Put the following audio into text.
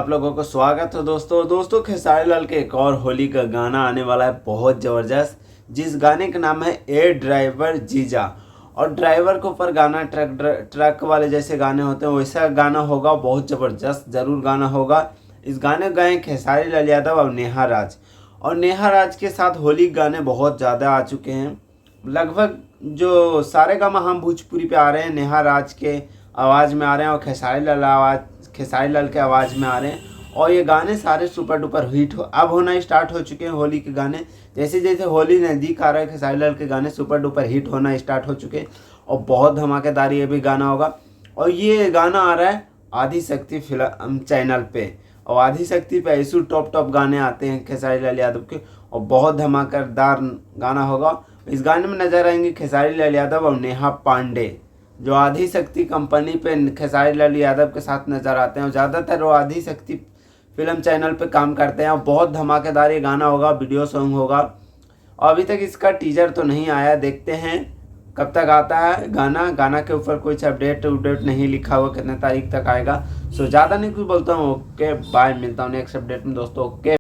आप लोगों को स्वागत है दोस्तों खेसारी लाल के एक और होली का गाना आने वाला है बहुत ज़बरदस्त, जिस गाने का नाम है ए ड्राइवर जीजा। और ड्राइवर के ऊपर गाना ट्रक वाले जैसे गाने होते हैं वैसा गाना होगा, बहुत ज़बरदस्त ज़रूर गाना होगा। इस गाने गाए खेसारी लाल यादव और नेहा राज। और नेहा राज के साथ होली गाने बहुत ज़्यादा आ चुके हैं, लगभग जो सारे गामा हम भोजपुरी पे आ रहे हैं नेहा राज के आवाज़ में आ रहे हैं और खेसारी लाल के आवाज़ में आ रहे हैं। और ये गाने सारे सुपर डुपर हिट अब होना स्टार्ट हो चुके हैं। होली के गाने जैसे जैसे होली नज़दीक आ रहा है खेसारी लाल के गाने सुपर डुपर हिट होना स्टार्ट हो चुके हैं और बहुत धमाकेदार ये भी गाना होगा। और ये गाना आ रहा है आदिशक्ति फिल्म चैनल पे, और आदिशक्ति पे ऐसे टॉप गाने आते हैं खेसारी लाल यादव के और बहुत धमाकेदार गाना होगा। इस गाने में नजर आएंगे खेसारी लाल यादव और नेहा पांडे, जो आदिशक्ति कंपनी पे खेसारी लाल यादव के साथ नज़र आते हैं और ज़्यादातर वो आदिशक्ति फिल्म चैनल पे काम करते हैं। और बहुत धमाकेदार ये गाना होगा, वीडियो सॉन्ग होगा। और अभी तक इसका टीजर तो नहीं आया, देखते हैं कब तक आता है गाना के ऊपर कुछ अपडेट नहीं लिखा हुआ कितने तारीख तक आएगा। सो ज़्यादा नहीं कुछ बोलता हूँ, ओके बाय, मिलता हूँ नेक्स्ट अपडेट में दोस्तों, ओके।